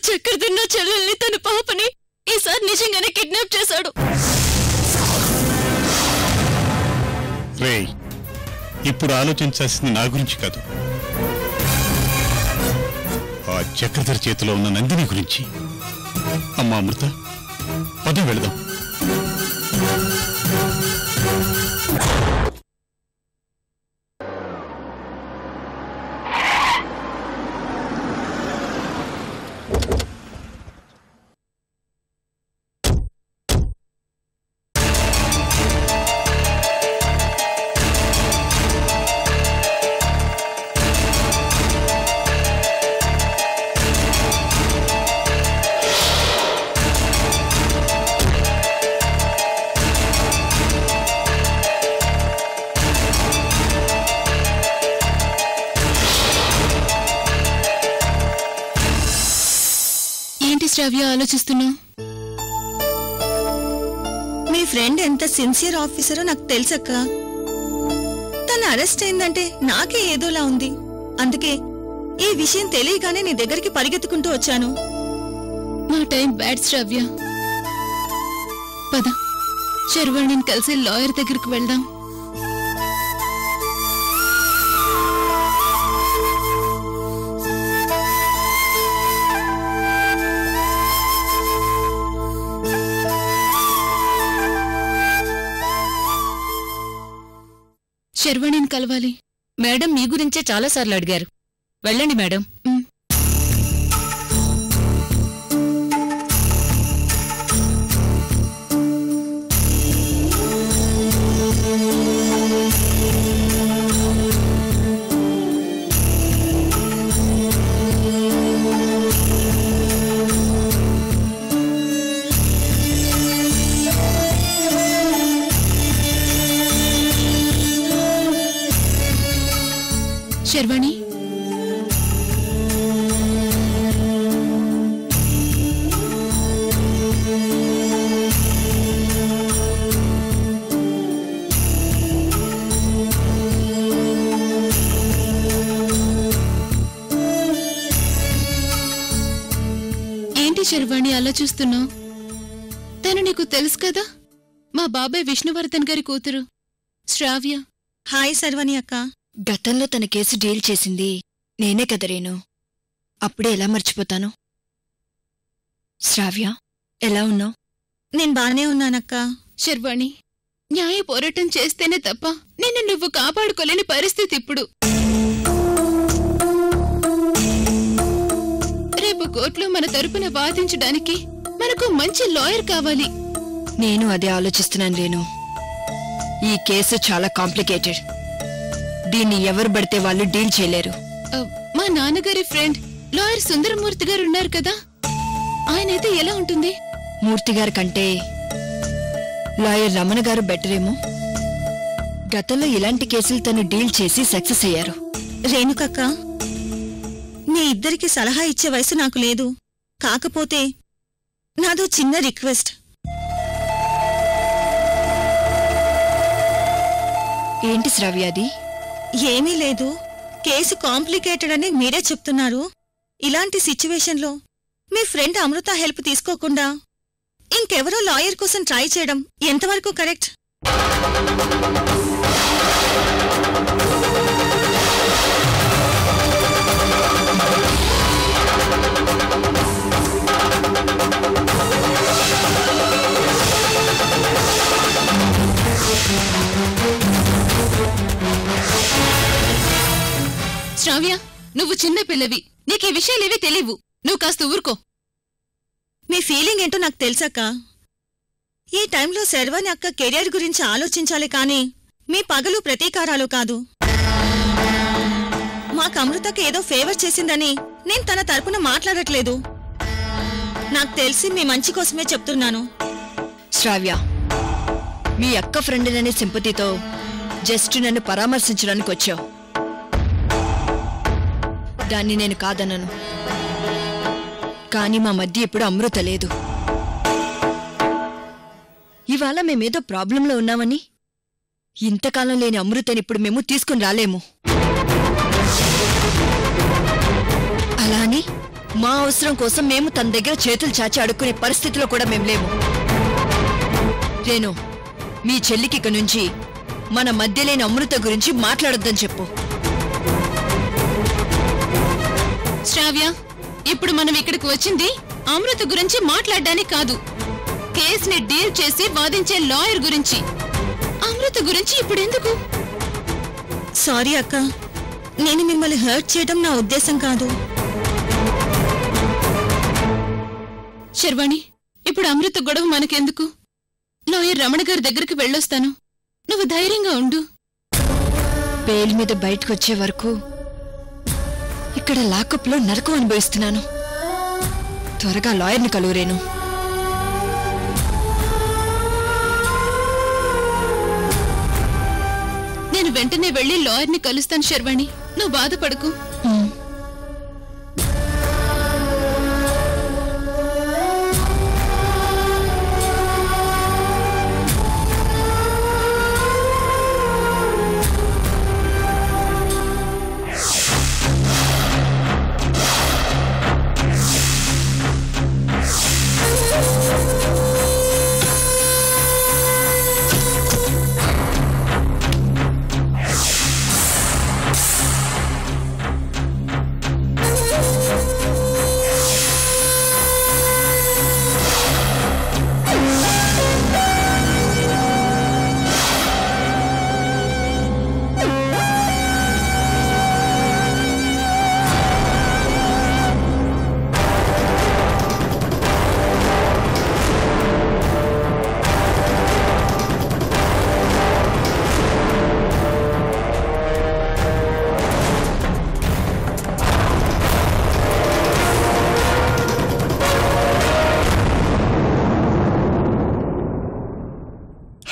చక్రధర్ నా చెల్లెల్ని తన పాపని ఈసారి నిజంగానే కిడ్నాప్ చేశాడు. రేయ్, ఇప్పుడు ఆలోచించాల్సింది నా గురించి కాదు, ఆ చక్రధర్ చేతిలో ఉన్న నందిని గురించి. అమ్మా అమృత, పదం వెళదాం. శ్రావ్య ఆలోచిస్తున్నా? మీ ఫ్రెండ్ ఎంత సిన్సియర్ ఆఫీసరో నాకు తెలుసక్క. తను అరెస్ట్ అయిందంటే నాకే ఏదోలా ఉంది. అందుకే ఈ విషయం తెలియగానే నీ దగ్గరికి పరిగెత్తుకుంటూ వచ్చాను. నా టైం బ్యాడ్ శ్రావ్య. పద, శర్వాణిని కలిసి లాయర్ దగ్గరికి వెళ్దాం. శర్వాణిని కలవాలి. మేడం మీ గురించే చాలాసార్లు అడిగారు. వెళ్ళండి మేడం. శర్వాణి, ఏంటి శర్వాణి అలా చూస్తున్నావు? తను నీకు తెలుసు కదా, మా బాబాయ్ విష్ణువర్ధన్ గారి కూతురు శ్రావ్య. హాయ్ శర్వాణి అక్క. గతంలో తన కేసు డీల్ చేసింది నేనే కదా రేణు. అప్పుడే ఎలా మర్చిపోతాను? శ్రావ్య, ఎలా ఉన్నావు? నేను బానే ఉన్నానక్క. శర్వాణి, న్యాయ పోరాటం చేస్తేనే తప్ప నిన్ను నువ్వు కాపాడుకోలేని పరిస్థితి ఇప్పుడు. రేపు కోర్టులో మన తరపున వాదించడానికి మనకు మంచి లాయర్ కావాలి. నేను అదే ఆలోచిస్తున్నాను రేణు. ఈ కేసు చాలా కాంప్లికేటెడ్. దీన్ని ఎవరు పడితే వాళ్ళు డీల్ చేయలేరు. మా నాన్నగారి ఫ్రెండ్ లాయర్ సుందరమూర్తి గారు ఉన్నారు కదా, ఆయనైతే ఎలా ఉంటుంది? మూర్తిగారి కంటే లాయర్ రమణ గారు బెటరేమో. గతంలో ఇలాంటి కేసులు తను డీల్ చేసి సక్సెస్ అయ్యారు. రేణుకక్క, మీ ఇద్దరికి సలహా ఇచ్చే వయసు నాకు లేదు. కాకపోతే నాదో చిన్న రిక్వెస్ట్. ఏంటి శ్రావ్యాది? ఏమీ లేదు. కేసు కాంప్లికేటెడ్ అని మీరే చెప్తున్నారు. ఇలాంటి సిచ్యువేషన్లో మీ ఫ్రెండ్ అమృత హెల్ప్ తీసుకోకుండా ఇంకెవరో లాయర్ కోసం ట్రై చేయడం ఎంతవరకు కరెక్ట్? శ్రావ్య, నువ్వు చిన్న పిల్లవి, నీకీ విషయాలేవీ తెలియవు. నువ్వు కాస్త ఊరుకో. మీ ఫీలింగ్ ఏంటో నాకు తెలుసక్క. ఈ టైంలో శర్వాణి అక్క కెరియర్ గురించి ఆలోచించాలి కానీ మీ పగలు ప్రతీకారాలు కాదు. మాకు అమృతకి ఏదో ఫేవర్ చేసిందని నేను తన తరపున మాట్లాడట్లేదు. నాకు తెలిసి మీ మంచి కోసమే చెప్తున్నాను. శ్రావ్య, మీ అక్క ఫ్రెండ్ అనే సింపతితో జస్ట్ నన్ను పరామర్శించడానికి వచ్చావు. దాన్ని నేను కాదనను. కానీ మా మధ్య ఇప్పుడు అమృత లేదు. ఇవాళ మేమేదో ప్రాబ్లంలో ఉన్నామని ఇంతకాలం లేని అమృతని ఇప్పుడు మేము తీసుకుని రాలేము. అలా అని మా అవసరం కోసం మేము తన దగ్గర చేతులు చాచి అడుక్కునే పరిస్థితిలో కూడా మేము లేము. రేణు, మీ చెల్లికి ఇక నుంచి మన మధ్య లేని అమృత గురించి మాట్లాడొద్దని చెప్పు. శ్రావ్య, ఇప్పుడు మనం ఇక్కడికి వచ్చింది అమృత గురించి మాట్లాడడానికి కాదు, కేసుని డీల్ చేసి వాదించే లాయర్ గురించి. అమృత గురించి ఇప్పుడు ఎందుకు? సారీ అక్క, నేను మిమ్మల్ని హర్ట్ చేయడం నా ఉద్దేశం కాదు. శర్వాణి, ఇప్పుడు అమృత గొడవ మనకెందుకు? లాయర్ రమణ గారి దగ్గరికి వెళ్ళొస్తాను, నువ్వు ధైర్యంగా ఉండు. బెయిల్ మీద బయటకొచ్చే వరకు ఇక్కడ లాకప్లో నరకం అనుభవిస్తున్నాను. త్వరగా లాయర్ని కలువురేను. నేను వెంటనే వెళ్లి లాయర్ని కలుస్తాను శర్వాణి, నువ్వు బాధపడకు.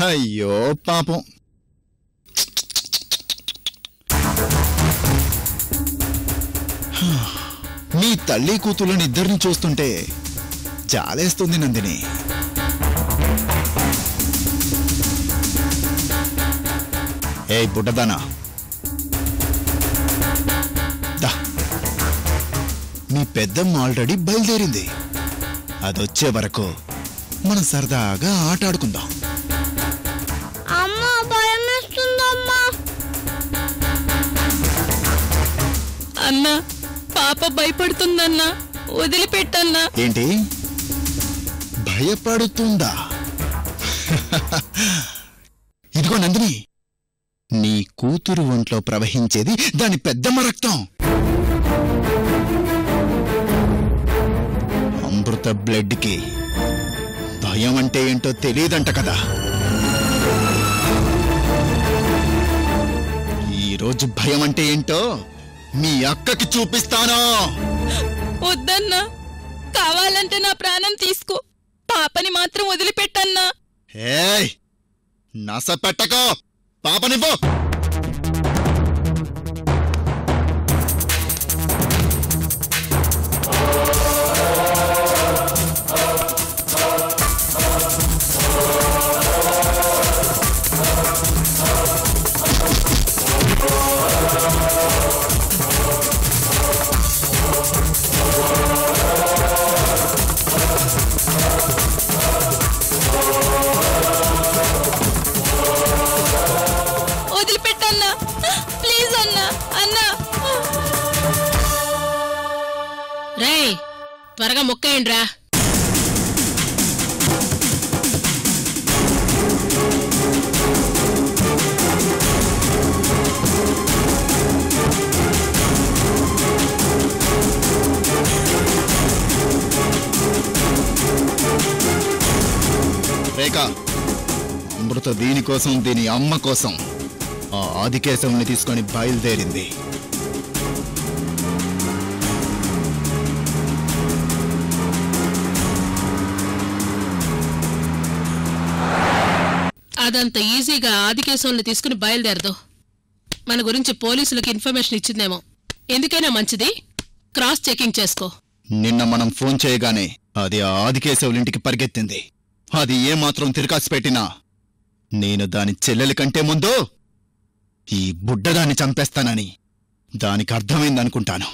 అయ్యో పాపం, మీ తల్లి కూతుళ్ళని ఇద్దరిని చూస్తుంటే జాలేస్తుంది నందిని. ఏ బుడ్డదానా, దా, మీ పెద్దమ్మ ఆల్రెడీ బయలుదేరింది. అదొచ్చే వరకు మనం సరదాగా ఆటాడుకుందాం. అన్నా, పాప భయపడుతుందన్నా, వదిలిపెట్టన్నా. ఏంటి భయపడుతుందా? ఇదిగో నందిని, నీ కూతురు ఒంట్లో ప్రవహించేది దాని పెద్దమ్మ రక్తం. అమృత బ్లడ్కి భయం అంటే ఏంటో తెలియదంట కదా. ఈరోజు భయం అంటే ఏంటో మీ అక్కకి చూపిస్తాను. వద్దన్నా, కావాలంటే నా ప్రాణం తీసుకో, పాపని మాత్రం వదిలిపెట్టన్నా. ఏయ్, నస పెట్టకో, పాపనివ్వు. వదిలిపెట్టన్నా, ప్లీజ్ అన్నా. అన్నా, రేయ్, త్వరగా మొక్కేయండిరా. రేఖ, అమృత దీనికోసం, దీని అమ్మ కోసం ఆ ఆదికేశవుని తీసుకొని బయలుదేరింది. అదంత ఈజీగా ఆదికేశవుల్ని తీసుకుని బయలుదేరదు. మన గురించి పోలీసులకు ఇన్ఫర్మేషన్ ఇచ్చిందేమో. ఎందుకైనా మంచిది, క్రాస్ చెకింగ్ చేసుకో. నిన్న మనం ఫోన్ చేయగానే అది ఆ ఆదికేశవులింటికి పరిగెత్తింది. అది ఏమాత్రం తిరకాసి పెట్టినా నేను దాని చెల్లెలి కంటే ముందు ఈ బుడ్డదాన్ని చంపేస్తానని దానికి అర్థమైందనుకుంటాను.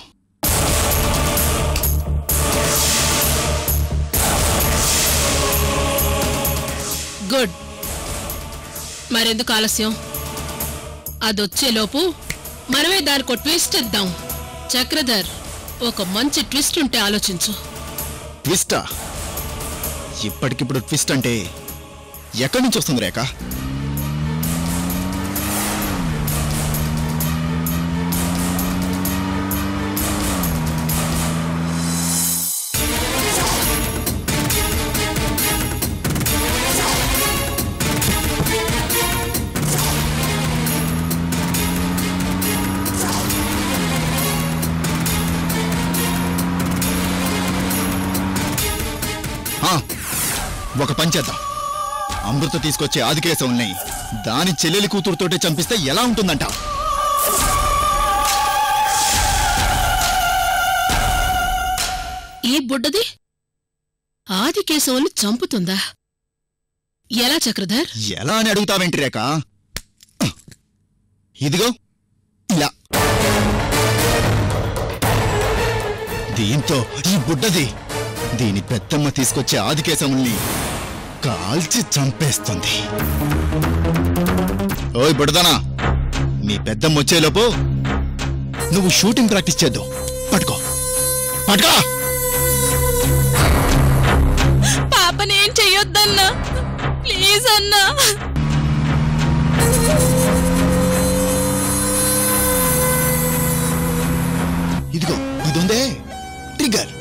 మరెందుకు ఆలస్యం? అదొచ్చేలోపు మనమే దానికో ట్విస్ట్ ఇద్దాం. చక్రధర్, ఒక మంచి ట్విస్ట్ ఉంటే ఆలోచించు. ట్విస్టా? ఇప్పటికిప్పుడు ట్విస్ట్ అంటే ఎక్కడి నుంచి వస్తుంది రేఖ? ఒక పని చేద్దాం. అమృత తీసుకొచ్చే ఆదికేశవుల్ని దాని చెల్లెలి కూతురుతోటే చంపిస్తే ఎలా ఉంటుందంట? ఈ బుడ్డది ఆదికేశవుల్ని చంపుతుందా? ఎలా చక్రధర్? ఎలా అని అడుగుతావేంటి రేఖ? ఇదిగో ఇలా. దీంతో ఈ బుడ్డది దీని పెద్దమ్మ తీసుకొచ్చే ఆదికేశవుల్ని కాల్చి చంపేస్తుంది. ఓయ్ బుడదనా, మీ పెద్దమ్మ వచ్చేలోపు నువ్వు షూటింగ్ ప్రాక్టీస్ చేద్దాం. పట్టుకో పట్టుకో. పాపనేం చెయ్యొద్దన్నా, ప్లీజ్ అన్నా. ఇదిగో ఇదుందే ట్రిగ్గర్.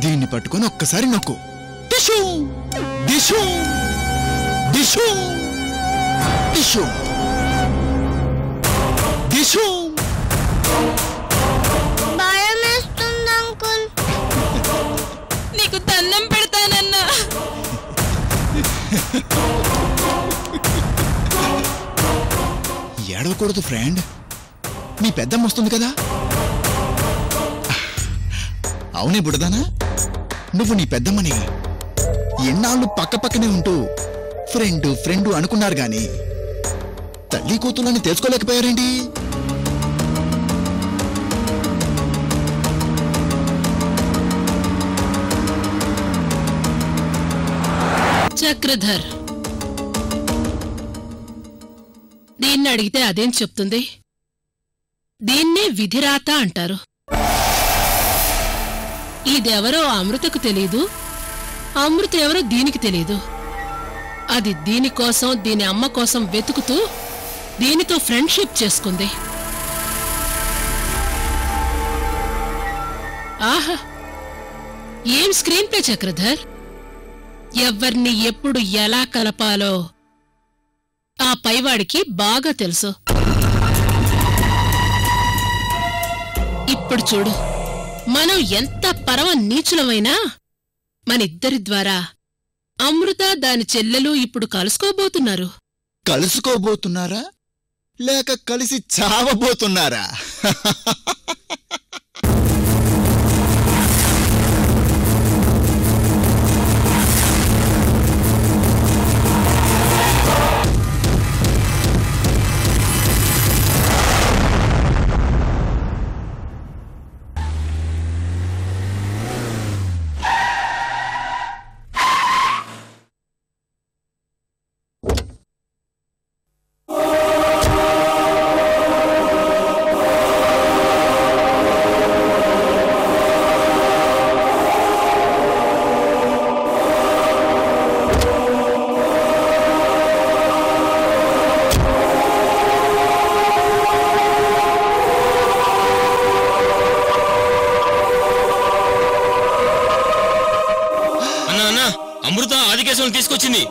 దీన్ని పట్టుకొని ఒక్కసారి నొక్కు. డిషూ డిషూ డిషూ డిషూ డిషూ. భయమేస్తుంది అంకుల్. నీకు దండం పెడతానన్నా. ఏడవకూడదు ఫ్రెండ్, మీ పెద్దమ్మ వస్తుంది కదా. అవునే బుడదానా, నువ్వు నీ పెద్దమ్మని ఎన్నాళ్ళు పక్కపక్కనే ఉంటూ ఫ్రెండ్ ఫ్రెండ్ అనుకున్నారు గాని తల్లి కూతుళ్ళని తెలుసుకోలేకపోయారేంటి? చక్రధర్, దీన్ని అడిగితే అదేం చెప్తుంది? దీన్నే విధిరాత అంటారు. ఇదెవరో అమృతకు తెలీదు, అమృత ఎవరో దీనికి తెలీదు. అది దీనికోసం, దీని అమ్మ కోసం వెతుకుతూ దీనితో ఫ్రెండ్షిప్ చేసుకుంది. ఆహా, ఏం స్క్రీన్ ప్లే చక్రధర్! ఎవ్వర్ని ఎప్పుడు ఎలా కలపాలో ఆ పైవాడికి బాగా తెలుసు. ఇప్పుడు చూడు, మనం ఎంత పరమ నీచులమైనా మనిద్దరి ద్వారా అమృత దాని చెల్లెలు ఇప్పుడు కలుసుకోబోతున్నారు. కలుసుకోబోతున్నారా లేక కలిసి చావబోతున్నారా? అమృత ఆదికేశవుని తీసుకొచ్చింది.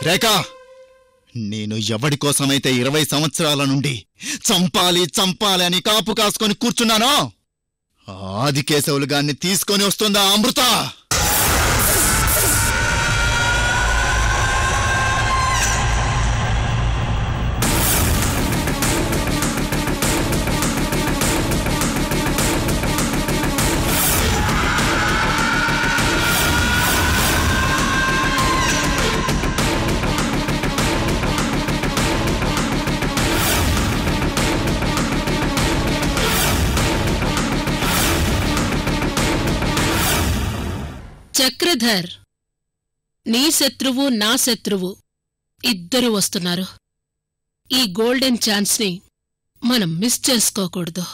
రేఖ, నేను ఎవడి కోసమైతే 20 సంవత్సరాల నుండి చంపాలి చంపాలి అని కాపు కాసుకొని కూర్చున్నానో ఆదికేశవులు గాన్ని తీసుకొని వస్తుందా అమృత? చక్రధర్, నీ శత్రువు నా శత్రువు ఇద్దరు వస్తున్నారు. ఈ గోల్డెన్ ఛాన్స్ని మనం మిస్ చేసుకోకూడదు.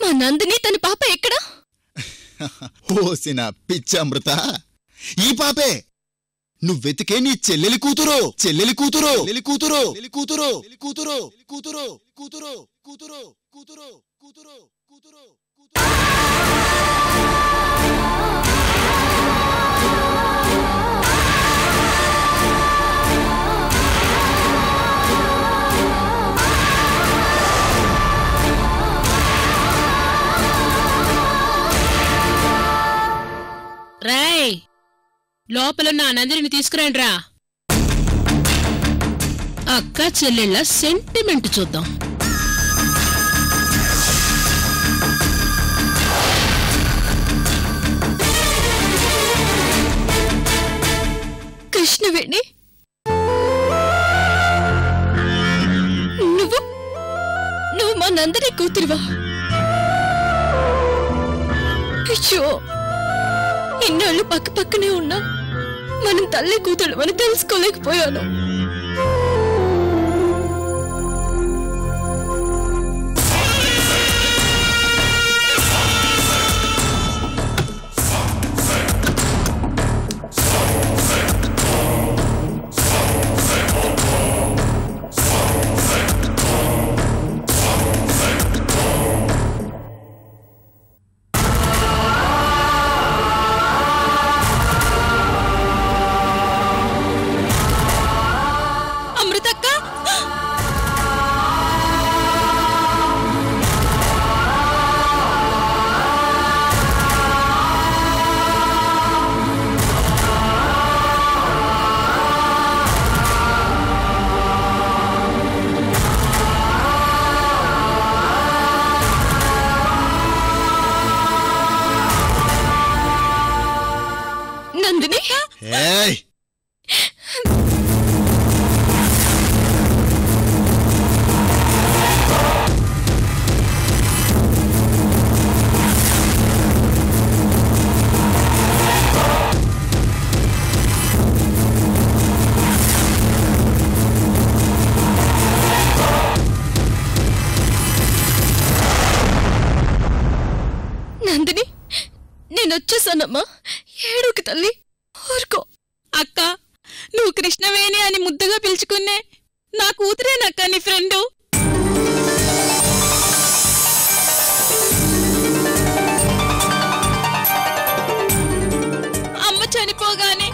మా నందిని తన పాప ఎక్కడా? ఓసిన పిచ్చి అమృత, ఈ పాపే నువ్వెతికే నీ చెల్లెలి కూతురు. చెల్లెలి కూతురు కూతురు కూతురు కూతురు కూతురు కూతురు కూతురు కూతురు కూతురు కూతురు. రేయ్, లోపలున్న ఆ నందిని తీసుకురండ్రా. అక్క చెల్లెళ్ళ సెంటిమెంట్ చూద్దాం. కృష్ణవేణి, నువ్వు మా నందిని కూతురువా? అయ్యో, ఇన్నాళ్ళు పక్క పక్కనే ఉన్నా మనం తల్లి కూతురు అని తెలుసుకోలేకపోయాను. నందిని, నేనొచ్చేసానమ్మా. ఏడుకు తల్లి, ఊరుకో. అక్క, నువ్వు కృష్ణవేణి అని ముద్దుగా పిలుచుకునే నా కూతురేనక్క నీ ఫ్రెండు. అమ్మ చనిపోగానే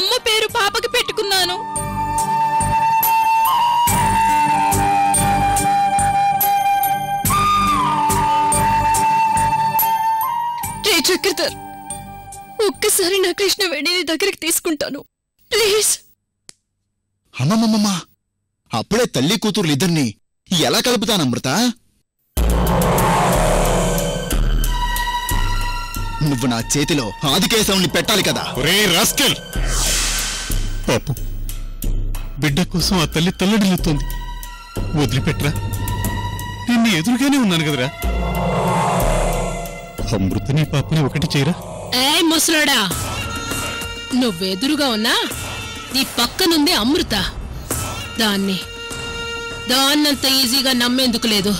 అమ్మ పేరు పాపకి పెట్టుకున్నాను. రే చక్రధర్, ఒక్కసారి నా కృష్ణవేణిని దగ్గరికి తీసుకుంటాను ప్లీజ్. అమ్మమ్మమ్మ, అప్పుడే తల్లి కూతుర్లు ఇద్దరిని ఎలా కలుపుతాను అమృత? నువ్వు నా చేతిలో ఆదికేశవుని పెట్టాలి కదా. రే రాస్కెల్, పాపు బిడ్డ కోసం ఆ తల్లి తల్లడిల్లుతోంది. వదిలిపెట్టరా, నిన్ను ఎదురుగానే ఉన్నాను కదరా. అమృతని పాపని ఒకటి చేయరా. ఏయ్ ముసలోడా, నువ్వెదురుగా ఉన్నా నీ పక్కనుంది అమృత. దాన్నంత ఈజీగా నమ్మేందుకు లేదు.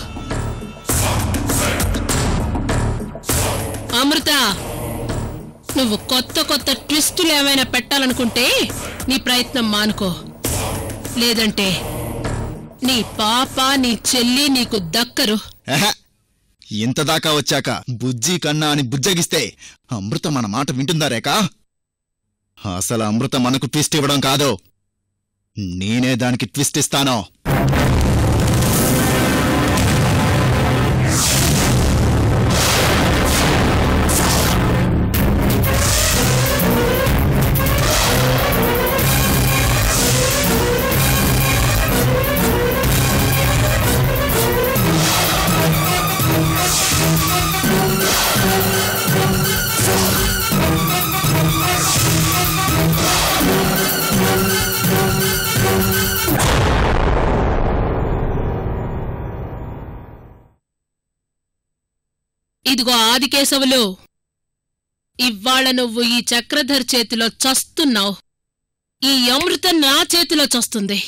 అమృత, నువ్వు కొత్త కొత్త ట్విస్టులు ఏమైనా పెట్టాలనుకుంటే నీ ప్రయత్నం మానుకో. లేదంటే నీ పాప నీ చెల్లి నీకు దక్కరు. ఇంతదాకా వచ్చాక బుజ్జి కన్నా అని బుజ్జగిస్తే అమృత మన మాట వింటుందా రేఖా? అసలు అమృత మనకు ట్విస్ట్ ఇవ్వడం కాదు, నేనే దానికి ట్విస్ట్ ఇస్తాను. ఇదిగో ఆదికేశవులు, ఇవాళ నువ్వు ఈ చక్రధర్ చేతిలో చస్తున్నావు. ఈ అమృత నా చేతిలో చస్తుంది.